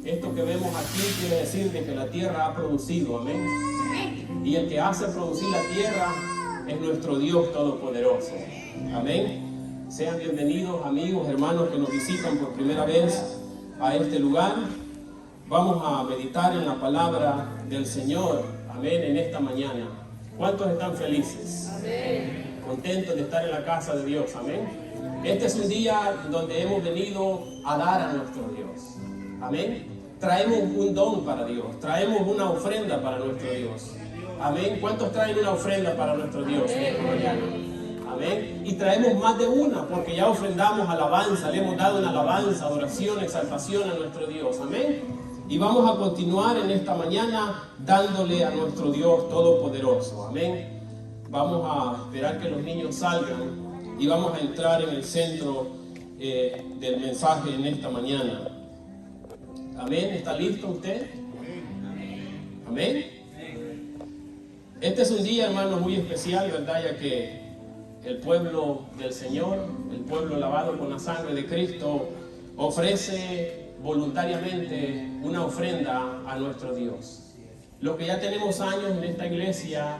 Esto que vemos aquí quiere decir de que la tierra ha producido, amén. Y el que hace producir la tierra es nuestro Dios Todopoderoso, amén. Sean bienvenidos amigos, hermanos que nos visitan por primera vez a este lugar. Vamos a meditar en la palabra del Señor, amén, en esta mañana. ¿Cuántos están felices? Amén. Contentos de estar en la casa de Dios, amén. Este es un día donde hemos venido a dar a nuestro Dios, amén. Traemos un don para Dios, traemos una ofrenda para nuestro Dios, amén. ¿Cuántos traen una ofrenda para nuestro Dios en esta mañana? Amén. Y traemos más de una, porque ya ofrendamos alabanza, le hemos dado una alabanza, adoración, exaltación a nuestro Dios, amén. Y vamos a continuar en esta mañana dándole a nuestro Dios Todopoderoso, amén. Vamos a esperar que los niños salgan y vamos a entrar en el centro del mensaje en esta mañana. Amén. ¿Está listo usted? Amén. Este es un día, hermanos, muy especial, ¿verdad? Ya que el pueblo del Señor, el pueblo lavado con la sangre de Cristo, ofrece voluntariamente una ofrenda a nuestro Dios. Los que ya tenemos años en esta iglesia,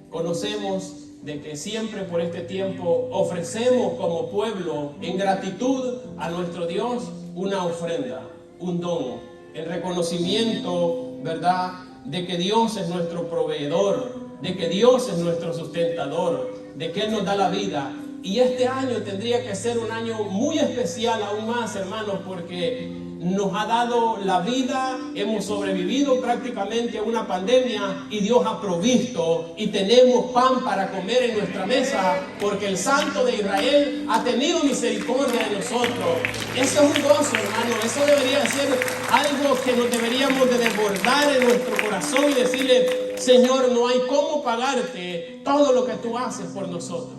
conocemos de que siempre por este tiempo ofrecemos como pueblo en gratitud a nuestro Dios una ofrenda, un don, el reconocimiento, ¿verdad?, de que Dios es nuestro proveedor, de que Dios es nuestro sustentador, de que Él nos da la vida. Y este año tendría que ser un año muy especial aún más, hermanos, porque nos ha dado la vida, hemos sobrevivido prácticamente a una pandemia y Dios ha provisto y tenemos pan para comer en nuestra mesa porque el Santo de Israel ha tenido misericordia de nosotros. Eso es un gozo, hermano, eso debería ser algo que nos deberíamos de desbordar en nuestro corazón y decirle: Señor, no hay cómo pagarte todo lo que tú haces por nosotros.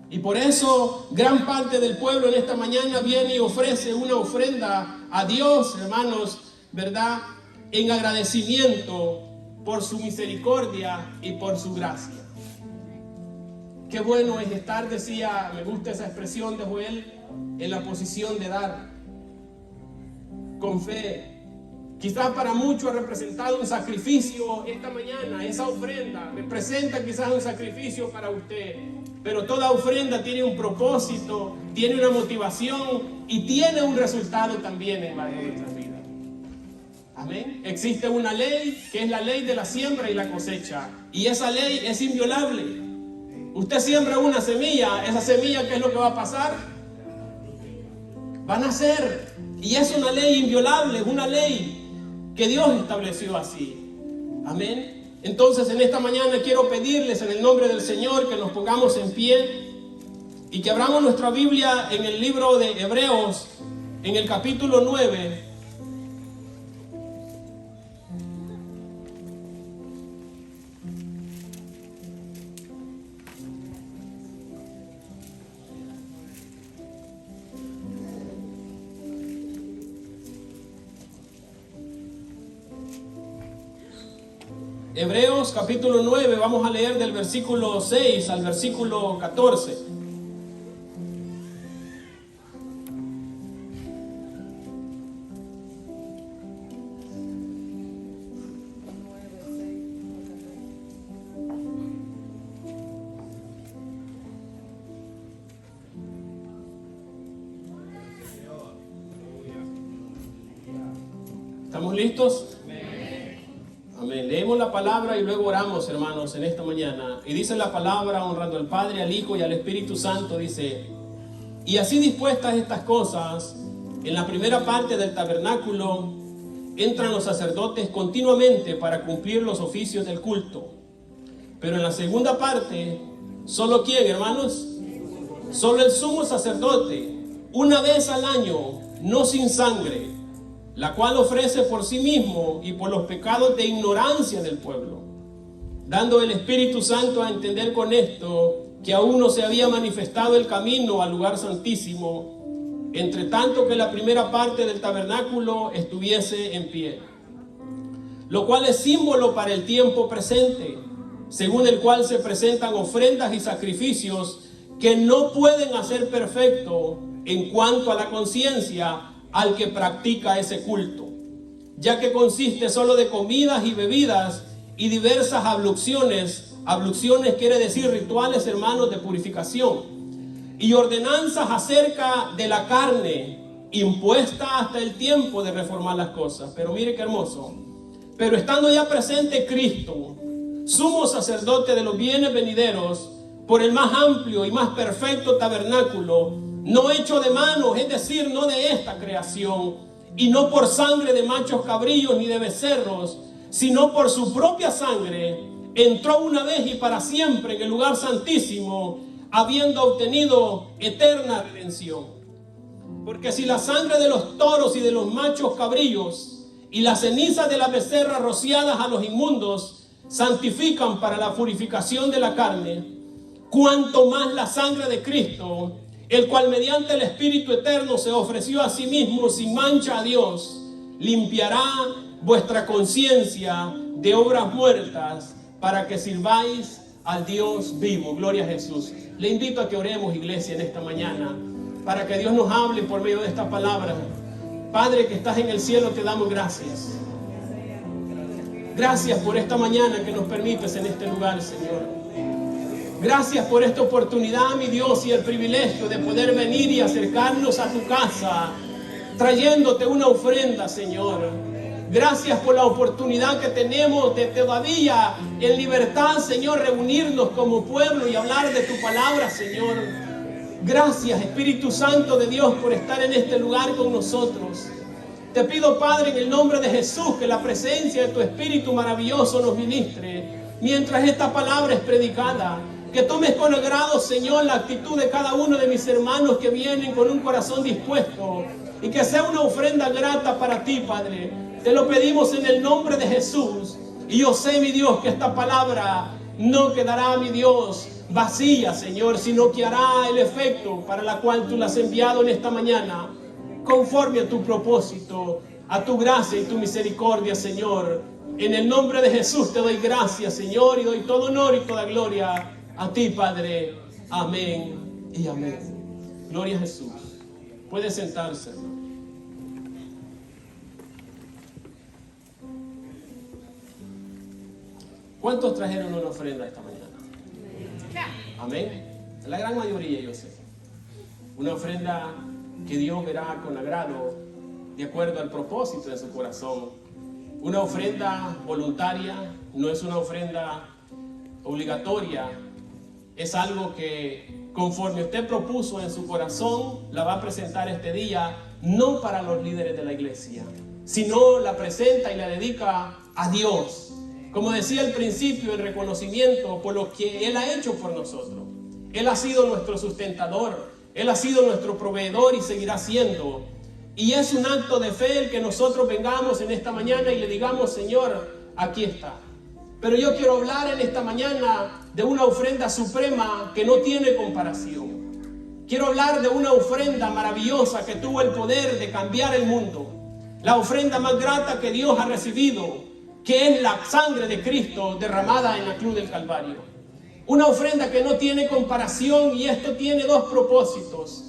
Y por eso gran parte del pueblo en esta mañana viene y ofrece una ofrenda a Dios, hermanos, ¿verdad?, en agradecimiento por su misericordia y por su gracia. Qué bueno es estar, decía, me gusta esa expresión de Joel, en la posición de dar con fe. Quizás para muchos ha representado un sacrificio esta mañana. Esa ofrenda representa quizás un sacrificio para usted. Pero toda ofrenda tiene un propósito, tiene una motivación y tiene un resultado también en nuestras vidas. Amén. Existe una ley que es la ley de la siembra y la cosecha. Y esa ley es inviolable. Usted siembra una semilla, esa semilla, ¿qué es lo que va a pasar? Va a nacer. Y es una ley inviolable, es una ley que Dios estableció así. Amén. Entonces en esta mañana quiero pedirles en el nombre del Señor que nos pongamos en pie y que abramos nuestra Biblia en el libro de Hebreos, en el capítulo 9. Hebreos capítulo 9, vamos a leer del versículo 6 al versículo 14. ¿Estamos listos? Amén. Leemos la palabra y luego oramos, hermanos, en esta mañana. Y dice la palabra, honrando al Padre, al Hijo y al Espíritu Santo, dice: y así dispuestas estas cosas, en la primera parte del tabernáculo entran los sacerdotes continuamente para cumplir los oficios del culto. Pero en la segunda parte, ¿solo quién, hermanos? Solo el sumo sacerdote, una vez al año, no sin sangre, la cual ofrece por sí mismo y por los pecados de ignorancia del pueblo, dando el Espíritu Santo a entender con esto que aún no se había manifestado el camino al lugar santísimo, entre tanto que la primera parte del tabernáculo estuviese en pie, lo cual es símbolo para el tiempo presente, según el cual se presentan ofrendas y sacrificios que no pueden hacer perfecto en cuanto a la conciencia al que practica ese culto. ya que consiste solo de comidas y bebidas y diversas abluciones. Abluciones quiere decir rituales, hermanos, de purificación. Y ordenanzas acerca de la carne, impuesta hasta el tiempo de reformar las cosas. Pero mire qué hermoso. Pero estando ya presente Cristo, sumo sacerdote de los bienes venideros, por el más amplio y más perfecto tabernáculo, no hecho de manos, es decir, no de esta creación, y no por sangre de machos cabrillos ni de becerros, sino por su propia sangre, entró una vez y para siempre en el lugar santísimo, habiendo obtenido eterna redención. Porque si la sangre de los toros y de los machos cabrillos y las cenizas de las becerras rociadas a los inmundos santifican para la purificación de la carne, cuanto más la sangre de Cristo, el cual mediante el Espíritu eterno se ofreció a sí mismo sin mancha a Dios, limpiará vuestra conciencia de obras muertas para que sirváis al Dios vivo. Gloria a Jesús. Le invito a que oremos, iglesia, en esta mañana, para que Dios nos hable por medio de esta palabra. Padre que estás en el cielo, te damos gracias. Gracias por esta mañana que nos permites en este lugar, Señor. Gracias por esta oportunidad, mi Dios, y el privilegio de poder venir y acercarnos a tu casa, trayéndote una ofrenda, Señor. Gracias por la oportunidad que tenemos de todavía en libertad, Señor, reunirnos como pueblo y hablar de tu palabra, Señor. Gracias, Espíritu Santo de Dios, por estar en este lugar con nosotros. Te pido, Padre, en el nombre de Jesús, que la presencia de tu Espíritu maravilloso nos ministre mientras esta palabra es predicada. Que tomes con agrado, Señor, la actitud de cada uno de mis hermanos que vienen con un corazón dispuesto, y que sea una ofrenda grata para ti, Padre. Te lo pedimos en el nombre de Jesús. Y yo sé, mi Dios, que esta palabra no quedará, mi Dios, vacía, Señor, sino que hará el efecto para la cual tú la has enviado en esta mañana, conforme a tu propósito, a tu gracia y tu misericordia, Señor. En el nombre de Jesús te doy gracias, Señor, y doy todo honor y toda gloria a ti, Padre. Amén y amén. Gloria a Jesús. Puede sentarse, hermano. ¿Cuántos trajeron una ofrenda esta mañana? Amén. La gran mayoría, yo sé. Una ofrenda que Dios verá con agrado, de acuerdo al propósito de su corazón. Una ofrenda voluntaria, no es una ofrenda obligatoria. Es algo que, conforme usted propuso en su corazón, la va a presentar este día, no para los líderes de la iglesia, sino la presenta y la dedica a Dios. Como decía al principio, el reconocimiento por lo que Él ha hecho por nosotros. Él ha sido nuestro sustentador, Él ha sido nuestro proveedor y seguirá siendo. Y es un acto de fe el que nosotros vengamos en esta mañana y le digamos: Señor, aquí está. Pero yo quiero hablar en esta mañana de una ofrenda suprema que no tiene comparación. Quiero hablar de una ofrenda maravillosa que tuvo el poder de cambiar el mundo. La ofrenda más grata que Dios ha recibido, que es la sangre de Cristo derramada en la cruz del Calvario. Una ofrenda que no tiene comparación, y esto tiene dos propósitos.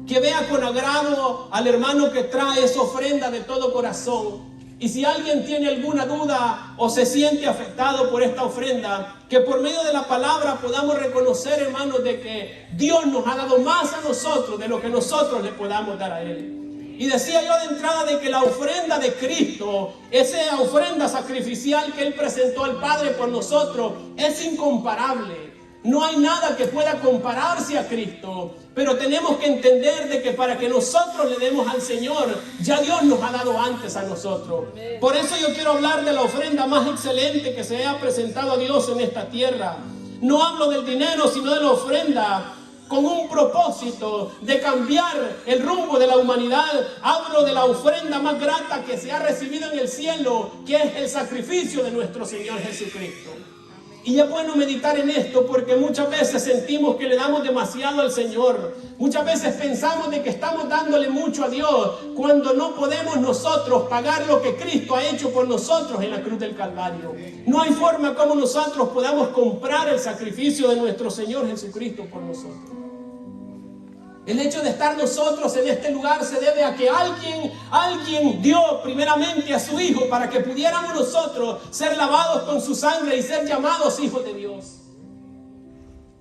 Que vea con agrado al hermano que trae esa ofrenda de todo corazón. Y si alguien tiene alguna duda o se siente afectado por esta ofrenda, que por medio de la palabra podamos reconocer, hermanos, de que Dios nos ha dado más a nosotros de lo que nosotros le podamos dar a Él. Y decía yo de entrada de que la ofrenda de Cristo, esa ofrenda sacrificial que Él presentó al Padre por nosotros, es incomparable. No hay nada que pueda compararse a Cristo. Pero tenemos que entender de que para que nosotros le demos al Señor, ya Dios nos ha dado antes a nosotros. Por eso yo quiero hablar de la ofrenda más excelente que se haya presentado a Dios en esta tierra. No hablo del dinero, sino de la ofrenda con un propósito de cambiar el rumbo de la humanidad. Hablo de la ofrenda más grata que se ha recibido en el cielo, que es el sacrificio de nuestro Señor Jesucristo. Y es bueno meditar en esto, porque muchas veces sentimos que le damos demasiado al Señor. Muchas veces pensamos de que estamos dándole mucho a Dios, cuando no podemos nosotros pagar lo que Cristo ha hecho por nosotros en la cruz del Calvario. No hay forma como nosotros podamos comprar el sacrificio de nuestro Señor Jesucristo por nosotros. El hecho de estar nosotros en este lugar se debe a que alguien dio primeramente a su Hijo para que pudiéramos nosotros ser lavados con su sangre y ser llamados hijos de Dios.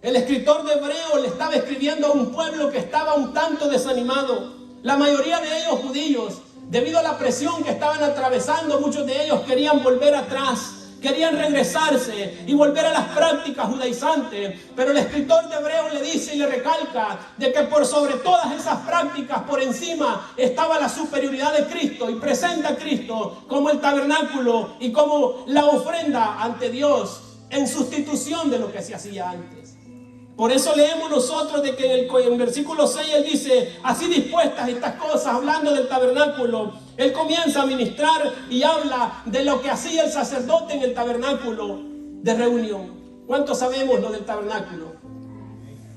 El escritor de Hebreo le estaba escribiendo a un pueblo que estaba un tanto desanimado. La mayoría de ellos judíos, debido a la presión que estaban atravesando, muchos de ellos querían volver atrás. Querían regresarse y volver a las prácticas judaizantes. Pero el escritor de Hebreo le dice y le recalca de que por sobre todas esas prácticas, por encima estaba la superioridad de Cristo. Y presenta a Cristo como el tabernáculo y como la ofrenda ante Dios en sustitución de lo que se hacía antes. Por eso leemos nosotros de que en versículo 6 él dice, así dispuestas estas cosas, hablando del tabernáculo, él comienza a ministrar y habla de lo que hacía el sacerdote en el tabernáculo de reunión. ¿Cuánto sabemos lo del tabernáculo?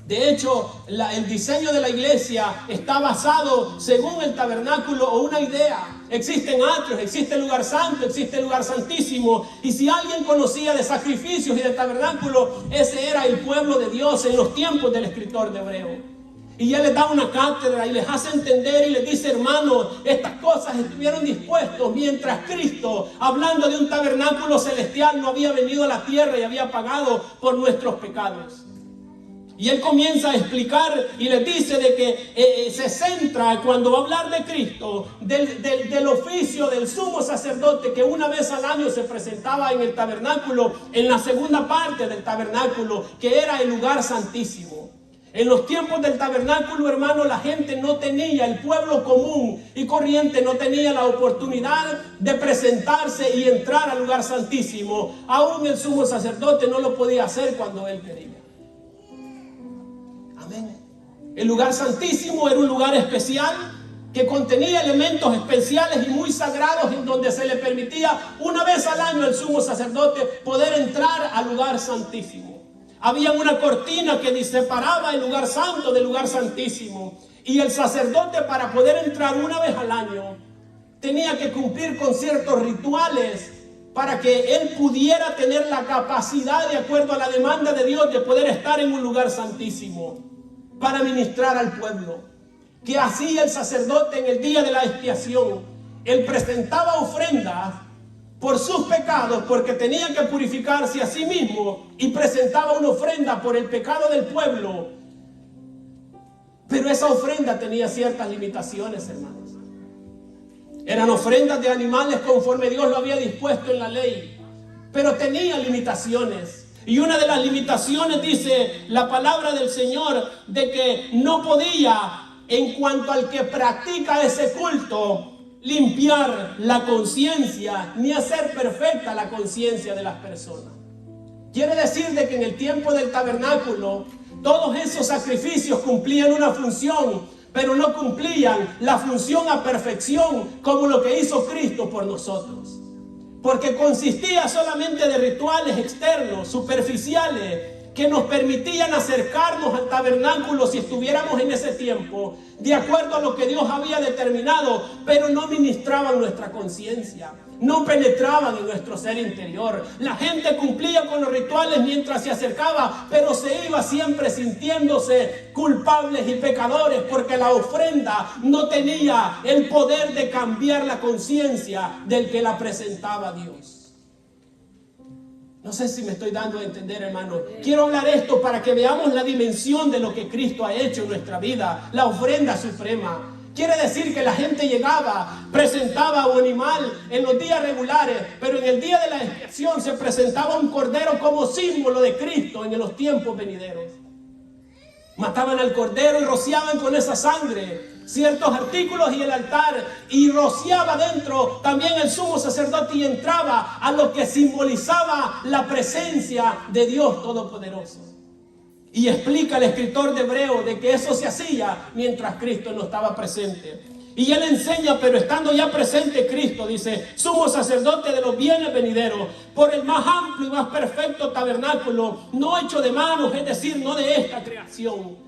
De hecho, el diseño de la iglesia está basado según el tabernáculo o una idea. Existen atrios, existe el lugar santo, existe el lugar santísimo. Y si alguien conocía de sacrificios y de tabernáculo, ese era el pueblo de Dios en los tiempos del escritor de Hebreo. Y él les da una cátedra y les hace entender y les dice, hermanos, estas cosas estuvieron dispuestos mientras Cristo, hablando de un tabernáculo celestial, no había venido a la tierra y había pagado por nuestros pecados. Y él comienza a explicar y les dice de que se centra cuando va a hablar de Cristo, del oficio del sumo sacerdote que una vez al año se presentaba en el tabernáculo, en la segunda parte del tabernáculo, que era el lugar santísimo. En los tiempos del tabernáculo, hermano, la gente no tenía, el pueblo común y corriente no tenía la oportunidad de presentarse y entrar al lugar santísimo. Aún el sumo sacerdote no lo podía hacer cuando él quería. Amén. El lugar santísimo era un lugar especial que contenía elementos especiales y muy sagrados en donde se le permitía una vez al año al sumo sacerdote poder entrar al lugar santísimo. Había una cortina que separaba el lugar santo del lugar santísimo. Y el sacerdote, para poder entrar una vez al año, tenía que cumplir con ciertos rituales para que él pudiera tener la capacidad, de acuerdo a la demanda de Dios, de poder estar en un lugar santísimo para ministrar al pueblo. ¿Qué hacía el sacerdote en el día de la expiación? Él presentaba ofrendas por sus pecados, porque tenía que purificarse a sí mismo, y presentaba una ofrenda por el pecado del pueblo. Pero esa ofrenda tenía ciertas limitaciones, hermanos. Eran ofrendas de animales conforme Dios lo había dispuesto en la ley, pero tenía limitaciones. Y una de las limitaciones, dice la palabra del Señor, de que no podía, en cuanto al que practica ese culto, limpiar la conciencia ni hacer perfecta la conciencia de las personas. Quiere decir de que en el tiempo del tabernáculo todos esos sacrificios cumplían una función, pero no cumplían la función a perfección como lo que hizo Cristo por nosotros. Porque consistía solamente de rituales externos, superficiales, que nos permitían acercarnos al tabernáculo si estuviéramos en ese tiempo, de acuerdo a lo que Dios había determinado, pero no ministraban nuestra conciencia, no penetraban en nuestro ser interior. La gente cumplía con los rituales mientras se acercaba, pero se iba siempre sintiéndose culpables y pecadores, porque la ofrenda no tenía el poder de cambiar la conciencia del que la presentaba a Dios. No sé si me estoy dando a entender, hermano. Quiero hablar esto para que veamos la dimensión de lo que Cristo ha hecho en nuestra vida, la ofrenda suprema. Quiere decir que la gente llegaba, presentaba un animal en los días regulares, pero en el día de la expiación se presentaba un cordero como símbolo de Cristo en los tiempos venideros. Mataban al cordero y rociaban con esa sangre ciertos artículos y el altar, y rociaba dentro también el sumo sacerdote y entraba a lo que simbolizaba la presencia de Dios Todopoderoso. Y explica el escritor de Hebreo de que eso se hacía mientras Cristo no estaba presente. Y él enseña, pero estando ya presente Cristo, dice, sumo sacerdote de los bienes venideros, por el más amplio y más perfecto tabernáculo, no hecho de manos, es decir, no de esta creación,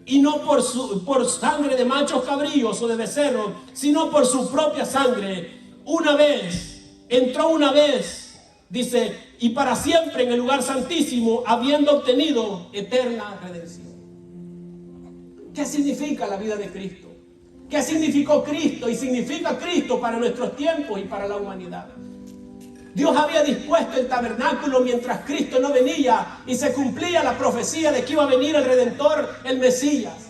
y no por sangre de machos cabríos o de becerros, sino por su propia sangre. Entró una vez, dice, y para siempre en el lugar santísimo, habiendo obtenido eterna redención. ¿Qué significa la vida de Cristo? ¿Qué significó Cristo y significa Cristo para nuestros tiempos y para la humanidad? Dios había dispuesto el tabernáculo mientras Cristo no venía y se cumplía la profecía de que iba a venir el Redentor, el Mesías.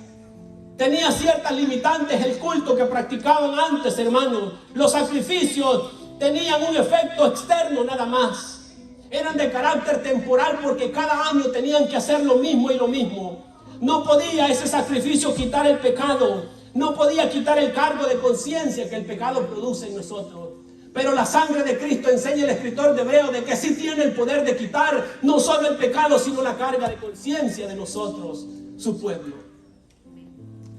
Tenía ciertas limitantes el culto que practicaban antes, hermanos. Los sacrificios tenían un efecto externo nada más. Eran de carácter temporal porque cada año tenían que hacer lo mismo y lo mismo. No podía ese sacrificio quitar el pecado. No podía quitar el cargo de conciencia que el pecado produce en nosotros. Pero la sangre de Cristo, enseña el escritor de Hebreos, de que sí tiene el poder de quitar no solo el pecado, sino la carga de conciencia de nosotros, su pueblo.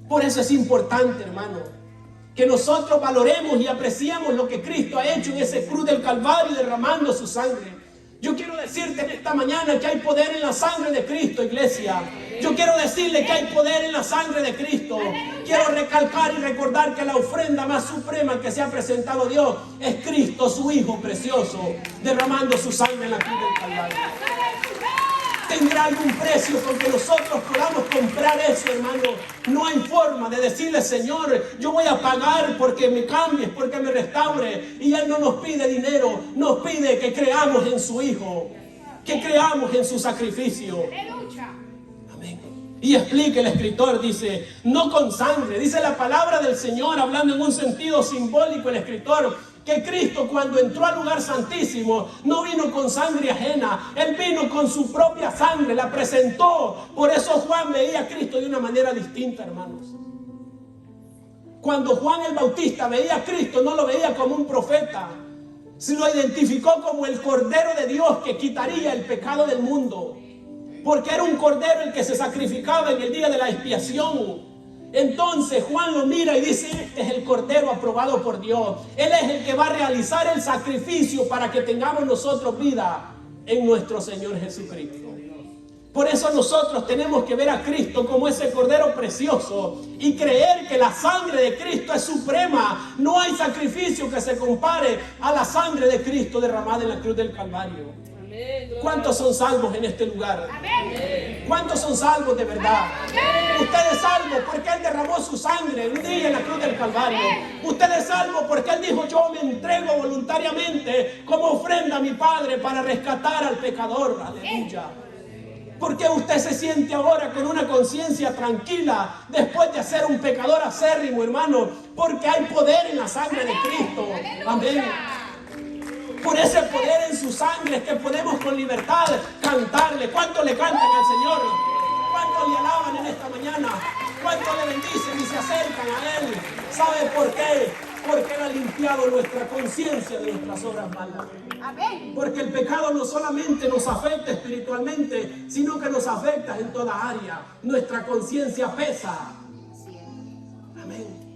Por eso es importante, hermano, que nosotros valoremos y apreciemos lo que Cristo ha hecho en ese cruz del Calvario, derramando su sangre. Yo quiero decirte en esta mañana que hay poder en la sangre de Cristo, iglesia. Yo quiero decirle que hay poder en la sangre de Cristo. Quiero recalcar y recordar que la ofrenda más suprema que se ha presentado a Dios es Cristo, su Hijo precioso, derramando su sangre en la cruz del Calvario. ¿Tendrá algún precio con que nosotros podamos comprar eso, hermano? No hay forma de decirle, Señor, yo voy a pagar porque me cambies, porque me restaure. Y Él no nos pide dinero, nos pide que creamos en su Hijo, que creamos en su sacrificio. Amén. Y explica el escritor, dice, no con sangre. Dice la palabra del Señor, hablando en un sentido simbólico el escritor, que Cristo cuando entró al lugar santísimo no vino con sangre ajena. Él vino con su propia sangre, la presentó. Por eso Juan veía a Cristo de una manera distinta, hermanos. Cuando Juan el Bautista veía a Cristo, no lo veía como un profeta, sino lo identificó como el Cordero de Dios que quitaría el pecado del mundo. Porque era un cordero el que se sacrificaba en el día de la expiación. Entonces Juan lo mira y dice, este es el Cordero aprobado por Dios. Él es el que va a realizar el sacrificio para que tengamos nosotros vida en nuestro Señor Jesucristo. Por eso nosotros tenemos que ver a Cristo como ese Cordero precioso y creer que la sangre de Cristo es suprema. No hay sacrificio que se compare a la sangre de Cristo derramada en la cruz del Calvario. ¿Cuántos son salvos en este lugar? ¿Cuántos son salvos de verdad? Usted es salvo porque Él derramó su sangre un día en la cruz del Calvario. Usted es salvo porque Él dijo, yo me entrego voluntariamente como ofrenda a mi Padre para rescatar al pecador. Aleluya. ¿Por qué usted se siente ahora con una conciencia tranquila después de ser un pecador acérrimo, hermano? Porque hay poder en la sangre de Cristo. Amén. Por ese poder en su sangre es que podemos con libertad cantarle. ¿Cuánto le cantan al Señor? ¿Cuánto le alaban en esta mañana? ¿Cuánto le bendicen y se acercan a Él? ¿Sabe por qué? Porque Él ha limpiado nuestra conciencia de nuestras obras malas. Porque el pecado no solamente nos afecta espiritualmente, sino que nos afecta en toda área. Nuestra conciencia pesa. Amén.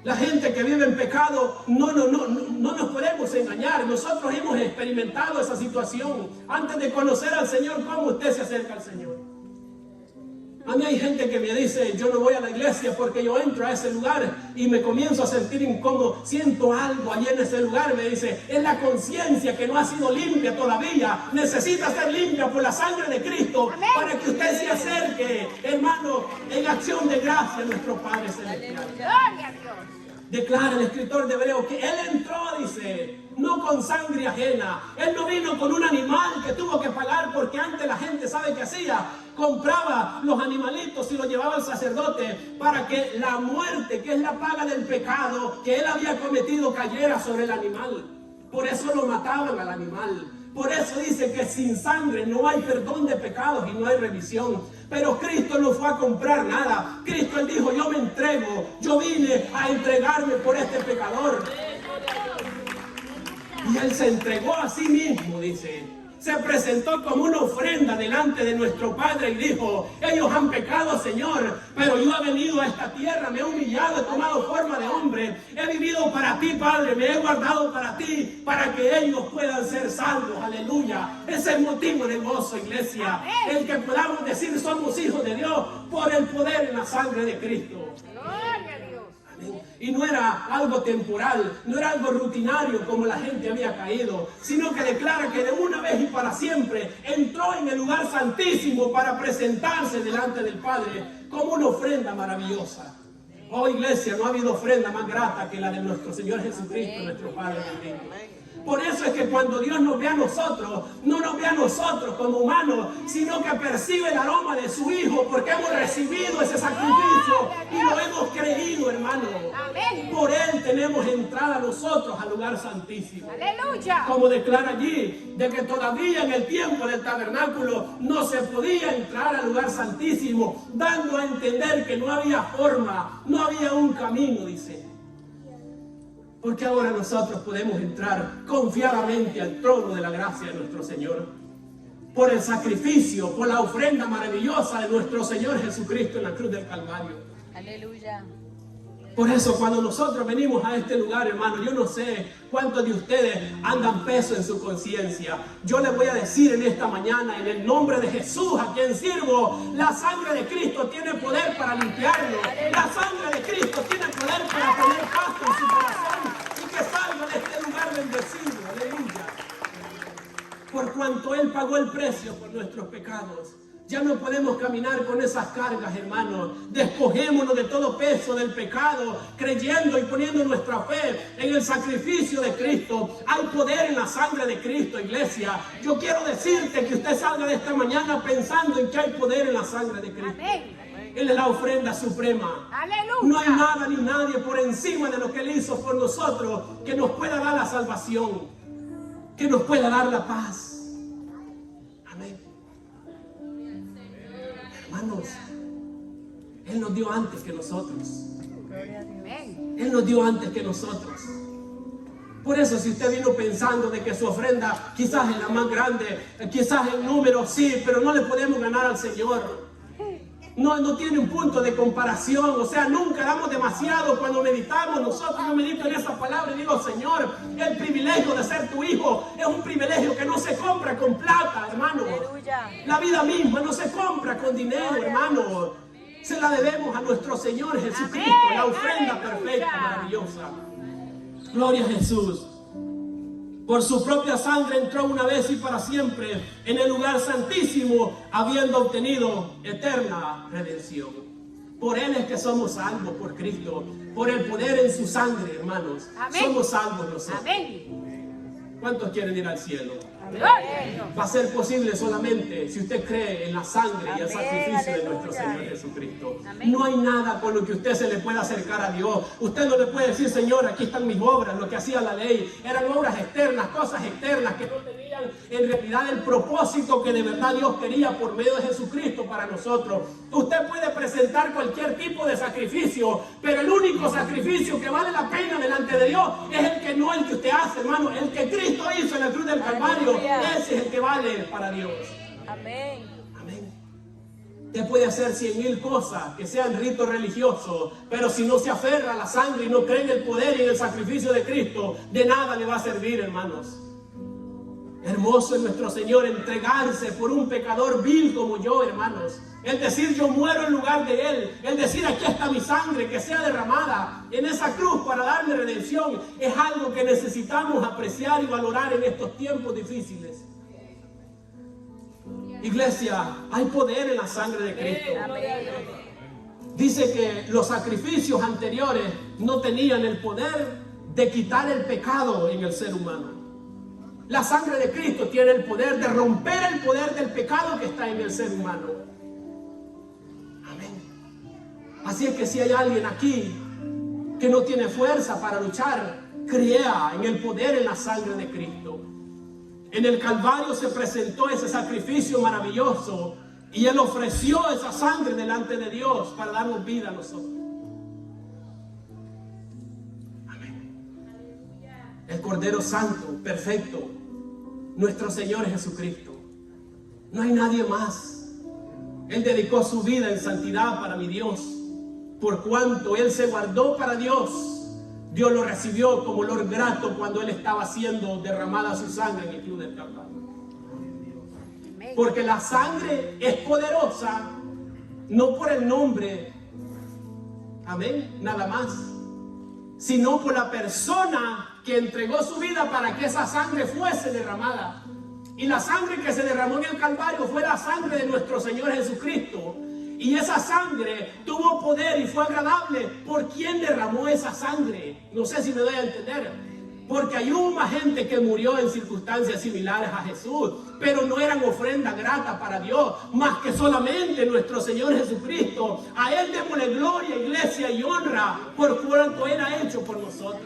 La gente que vive en pecado, no nos podemos engañar. Nosotros hemos experimentado esa situación. Antes de conocer al Señor, ¿cómo usted se acerca al Señor? A mí hay gente que me dice, yo no voy a la iglesia porque yo entro a ese lugar y me comienzo a sentir incómodo. Siento algo allí en ese lugar. Me dice, es la conciencia que no ha sido limpia todavía. Necesita ser limpia por la sangre de Cristo. Amén. Para que usted se acerque, hermano, en acción de gracia a nuestro Padre Celestial. Gloria a Dios. Declara el escritor de Hebreos que Él entró, dice, no con sangre ajena. Él no vino con un animal que tuvo que pagar, porque antes la gente, ¿sabe qué hacía? Compraba los animalitos y los llevaba al sacerdote para que la muerte, que es la paga del pecado que él había cometido, cayera sobre el animal. Por eso lo mataban al animal. Por eso dice que sin sangre no hay perdón de pecados y no hay remisión. Pero Cristo no fue a comprar nada. Cristo, Él dijo, yo me entrego. Yo vine a entregarme por este pecador. Y Él se entregó a sí mismo, dice. Se presentó como una ofrenda delante de nuestro Padre y dijo, ellos han pecado, Señor, pero yo he venido a esta tierra, me he humillado, he tomado forma de hombre, he vivido para ti, Padre, me he guardado para ti, para que ellos puedan ser salvos, aleluya. Ese es el motivo de gozo, iglesia, el que podamos decir somos hijos de Dios por el poder en la sangre de Cristo. Gloria a Dios. Y no era algo temporal, no era algo rutinario como la gente había caído, sino que declara que de una vez y para siempre entró en el lugar santísimo para presentarse delante del Padre como una ofrenda maravillosa. Oh iglesia, no ha habido ofrenda más grata que la de nuestro Señor Jesucristo, nuestro Padre bendito. Por eso es que cuando Dios nos ve a nosotros, no nos ve a nosotros como humanos, sino que percibe el aroma de su Hijo, porque hemos recibido ese sacrificio y lo hemos creído, hermano. Por Él tenemos entrada nosotros al lugar santísimo. ¡Aleluya! Como declara allí, de que todavía en el tiempo del tabernáculo no se podía entrar al lugar santísimo, dando a entender que no había forma, no había un camino, dice. Porque ahora nosotros podemos entrar confiadamente al trono de la gracia de nuestro Señor. Por el sacrificio, por la ofrenda maravillosa de nuestro Señor Jesucristo en la cruz del Calvario. Aleluya. Por eso cuando nosotros venimos a este lugar, hermano, yo no sé cuántos de ustedes andan peso en su conciencia. Yo les voy a decir en esta mañana, en el nombre de Jesús, a quien sirvo, la sangre de Cristo tiene poder para limpiarlo. La sangre de Cristo tiene poder para poner paz en su corazón y que salga de este lugar bendecido. Aleluya. Por cuanto Él pagó el precio por nuestros pecados. Ya no podemos caminar con esas cargas, hermanos. Despojémonos de todo peso del pecado, creyendo y poniendo nuestra fe en el sacrificio de Cristo. Hay poder en la sangre de Cristo, iglesia. Yo quiero decirte que usted salga de esta mañana pensando en que hay poder en la sangre de Cristo. Amén. Él es la ofrenda suprema. ¡Aleluya! No hay nada ni nadie por encima de lo que Él hizo por nosotros que nos pueda dar la salvación, que nos pueda dar la paz. Amén. Hermanos, Él nos dio antes que nosotros. Él nos dio antes que nosotros. Por eso, si usted vino pensando de que su ofrenda quizás es la más grande, quizás en número sí, pero no le podemos ganar al Señor. No tiene un punto de comparación. O sea, nunca damos demasiado cuando meditamos. Nosotros, yo medito en esa palabra y digo, Señor, el privilegio de ser tu hijo es un privilegio que no se compra con plata, hermano. La vida misma no se compra con dinero, hermano. Se la debemos a nuestro Señor Jesucristo, la ofrenda perfecta, maravillosa. Gloria a Jesús. Por su propia sangre entró una vez y para siempre en el lugar santísimo, habiendo obtenido eterna redención. Por Él es que somos salvos, por Cristo. Por el poder en su sangre, hermanos. Amén. Somos salvos nosotros. Amén. ¿Cuántos quieren ir al cielo? Amén. Va a ser posible solamente si usted cree en la sangre y el sacrificio de nuestro Señor Jesucristo. Amén. No hay nada con lo que usted se le pueda acercar a Dios. Usted no le puede decir, Señor, aquí están mis obras, lo que hacía la ley. Eran obras externas, cosas externas que no tenían en realidad el propósito que de verdad Dios quería por medio de Jesucristo para nosotros. Usted puede presentar cualquier tipo de sacrificio, pero el único sacrificio que vale la pena delante de Dios es el que no el que usted hace, hermano, el que Cristo hizo en la cruz del Calvario. Ese es el que vale para Dios. Amén. Amén. Usted puede hacer 100,000 cosas que sean ritos religiosos, pero si no se aferra a la sangre y no cree en el poder y en el sacrificio de Cristo, de nada le va a servir, hermanos. Hermoso es nuestro Señor entregarse por un pecador vil como yo, hermanos. El decir yo muero en lugar de Él. El decir aquí está mi sangre que sea derramada en esa cruz para darme redención. Es algo que necesitamos apreciar y valorar en estos tiempos difíciles. Iglesia, hay poder en la sangre de Cristo. Dice que los sacrificios anteriores no tenían el poder de quitar el pecado en el ser humano. La sangre de Cristo tiene el poder de romper el poder del pecado que está en el ser humano. Amén. Así es que si hay alguien aquí que no tiene fuerza para luchar, crea en el poder en la sangre de Cristo. En el Calvario se presentó ese sacrificio maravilloso y Él ofreció esa sangre delante de Dios para darnos vida a nosotros. El Cordero Santo, perfecto, nuestro Señor Jesucristo. No hay nadie más. Él dedicó su vida en santidad para mi Dios. Por cuanto Él se guardó para Dios, Dios lo recibió como olor grato cuando Él estaba siendo derramada su sangre en el cruz del Calvario. Porque la sangre es poderosa, no por el nombre, amén, nada más, sino por la persona que entregó su vida para que esa sangre fuese derramada. Y la sangre que se derramó en el Calvario fue la sangre de nuestro Señor Jesucristo. Y esa sangre tuvo poder y fue agradable por quien derramó esa sangre. No sé si me doy a entender. Porque hay más gente que murió en circunstancias similares a Jesús, pero no eran ofrenda grata para Dios, más que solamente nuestro Señor Jesucristo. A Él démosle gloria, iglesia, y honra por cuanto Él ha hecho por nosotros.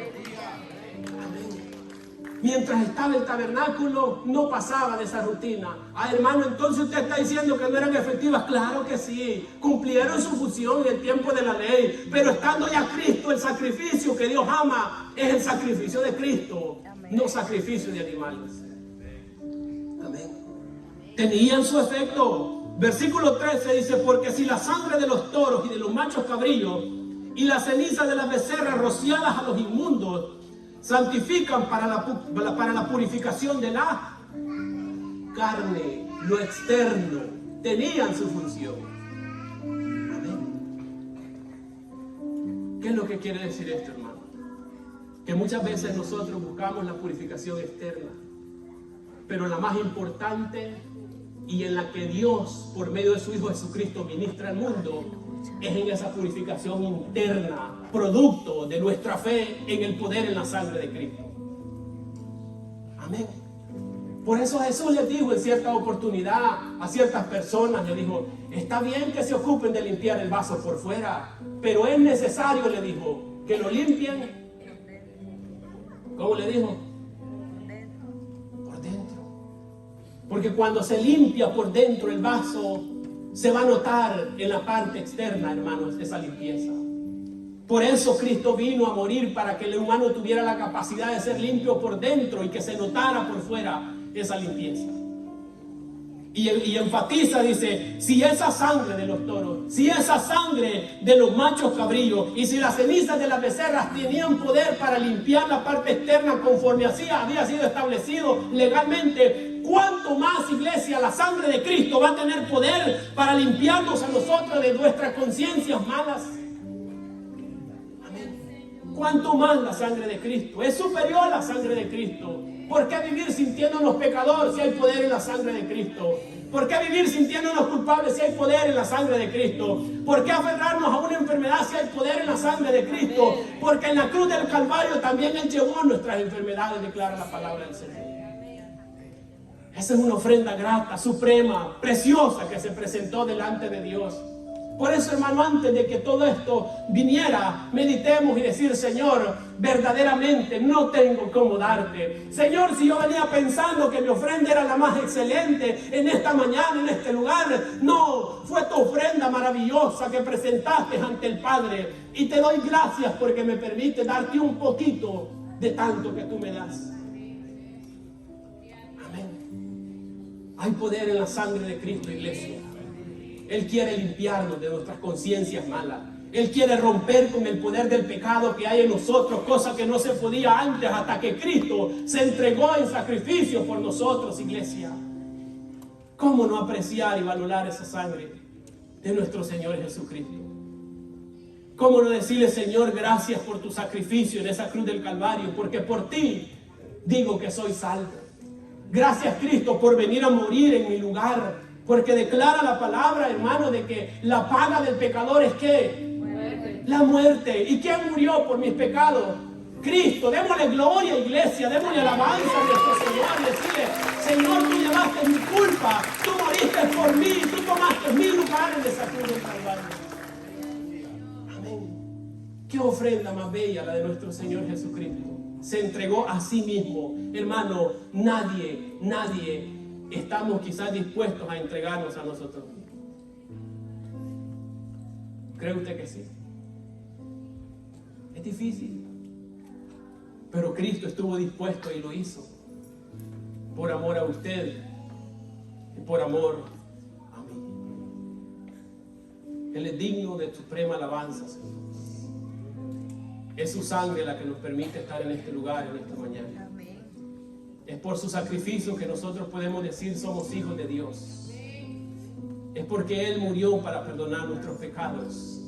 Mientras estaba el tabernáculo, no pasaba de esa rutina. Hermano, entonces usted está diciendo que no eran efectivas. Claro que sí, cumplieron su función en el tiempo de la ley. Pero estando ya Cristo, el sacrificio que Dios ama es el sacrificio de Cristo, no sacrificio de animales. Amén. Tenían su efecto. Versículo 13 dice: porque si la sangre de los toros y de los machos cabrillos y la ceniza de las becerras rociadas a los inmundos santifican para la purificación de la carne, lo externo, tenían su función. Amén. ¿Qué es lo que quiere decir esto, hermano? Que muchas veces nosotros buscamos la purificación externa, pero la más importante y en la que Dios, por medio de su Hijo Jesucristo, ministra al mundo, es en esa purificación interna, producto de nuestra fe en el poder en la sangre de Cristo. Amén. Por eso Jesús les dijo en cierta oportunidad a ciertas personas, le dijo: está bien que se ocupen de limpiar el vaso por fuera, pero es necesario, le dijo, que lo limpien. ¿Cómo le dijo? Por dentro. Porque cuando se limpia por dentro el vaso, se va a notar en la parte externa, hermanos, esa limpieza. Por eso Cristo vino a morir, para que el humano tuviera la capacidad de ser limpio por dentro y que se notara por fuera esa limpieza. Y enfatiza, dice: si esa sangre de los toros, si esa sangre de los machos cabrillos y si las cenizas de las becerras tenían poder para limpiar la parte externa conforme así había sido establecido legalmente, ¿cuánto más, iglesia, la sangre de Cristo va a tener poder para limpiarnos a nosotros de nuestras conciencias malas? Amén. ¿Cuánto más la sangre de Cristo? Es superior a la sangre de Cristo. ¿Por qué vivir sintiéndonos pecadores si hay poder en la sangre de Cristo? ¿Por qué vivir sintiéndonos culpables si hay poder en la sangre de Cristo? ¿Por qué aferrarnos a una enfermedad si hay poder en la sangre de Cristo? Porque en la cruz del Calvario también Él llevó nuestras enfermedades, declara la palabra del Señor. Esa es una ofrenda grata, suprema, preciosa, que se presentó delante de Dios. Por eso, hermano, antes de que todo esto viniera, meditemos y decir: Señor, verdaderamente no tengo cómo darte. Señor, si yo venía pensando que mi ofrenda era la más excelente en esta mañana, en este lugar, no, fue tu ofrenda maravillosa que presentaste ante el Padre. Y te doy gracias porque me permite darte un poquito de tanto que tú me das. Amén. Hay poder en la sangre de Cristo, iglesia. Él quiere limpiarnos de nuestras conciencias malas. Él quiere romper con el poder del pecado que hay en nosotros, cosa que no se podía antes, hasta que Cristo se entregó en sacrificio por nosotros, iglesia. ¿Cómo no apreciar y valorar esa sangre de nuestro Señor Jesucristo? ¿Cómo no decirle: Señor, gracias por tu sacrificio en esa cruz del Calvario, porque por ti digo que soy salvo? Gracias, Cristo, por venir a morir en mi lugar. Porque declara la palabra, hermano, de que la paga del pecador es ¿qué? Muerte. La muerte. ¿Y quién murió por mis pecados? Cristo. Démosle gloria, iglesia, démosle alabanza a nuestro Señor y decirle: Señor, tú llevaste mi culpa, tú moriste por mí, tú tomaste mi lugar en esa cruz del Calvario. Amén. Qué ofrenda más bella la de nuestro Señor Jesucristo. Se entregó a sí mismo. Hermano, nadie estamos quizás dispuestos a entregarnos a nosotros mismos. ¿Cree usted que sí? Es difícil, pero Cristo estuvo dispuesto y lo hizo por amor a usted y por amor a mí. Él es digno de suprema alabanza, Señor. Es su sangre la que nos permite estar en este lugar en esta mañana. Es por su sacrificio que nosotros podemos decir somos hijos de Dios. Es porque Él murió para perdonar nuestros pecados.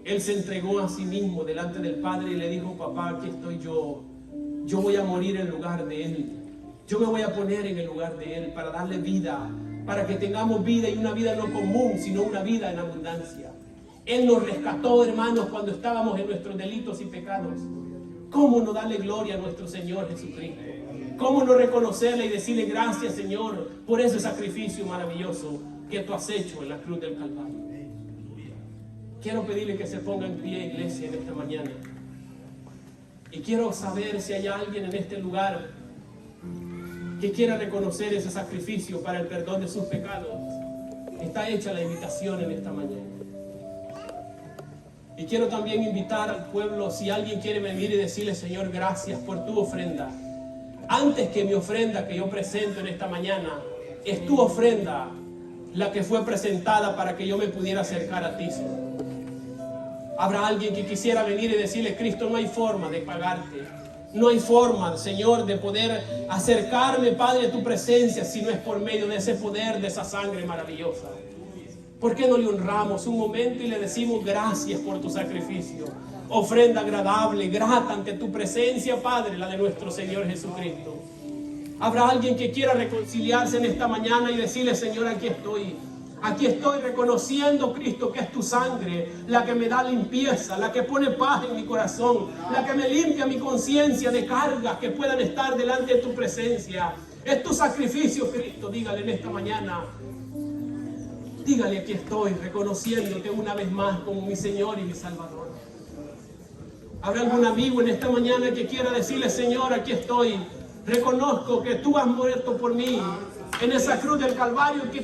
Él se entregó a sí mismo delante del Padre y le dijo: papá, aquí estoy yo. Yo voy a morir en lugar de Él. Yo me voy a poner en el lugar de Él para darle vida, para que tengamos vida, y una vida no común, sino una vida en abundancia. Él nos rescató, hermanos, cuando estábamos en nuestros delitos y pecados. ¿Cómo no darle gloria a nuestro Señor Jesucristo? ¿Cómo no reconocerle y decirle gracias, Señor, por ese sacrificio maravilloso que tú has hecho en la cruz del Calvario? Quiero pedirle que se ponga en pie, iglesia, en esta mañana. Y quiero saber si hay alguien en este lugar que quiera reconocer ese sacrificio para el perdón de sus pecados. Está hecha la invitación en esta mañana. Y quiero también invitar al pueblo, si alguien quiere venir y decirle: Señor, gracias por tu ofrenda. Antes que mi ofrenda que yo presento en esta mañana, es tu ofrenda la que fue presentada para que yo me pudiera acercar a ti, Señor. Habrá alguien que quisiera venir y decirle: Cristo, no hay forma de pagarte. No hay forma, Señor, de poder acercarme, Padre, a tu presencia si no es por medio de ese poder, de esa sangre maravillosa. ¿Por qué no le honramos un momento y le decimos: gracias por tu sacrificio? Ofrenda agradable, grata ante tu presencia, Padre, la de nuestro Señor Jesucristo. Habrá alguien que quiera reconciliarse en esta mañana y decirle: Señor, aquí estoy. Aquí estoy reconociendo, Cristo, que es tu sangre la que me da limpieza, la que pone paz en mi corazón, la que me limpia mi conciencia de cargas que puedan estar delante de tu presencia. Es tu sacrificio, Cristo. Dígale en esta mañana. Dígale: aquí estoy reconociéndote una vez más como mi Señor y mi Salvador. ¿Habrá algún amigo en esta mañana que quiera decirle: Señor, aquí estoy? Reconozco que tú has muerto por mí en esa cruz del Calvario, que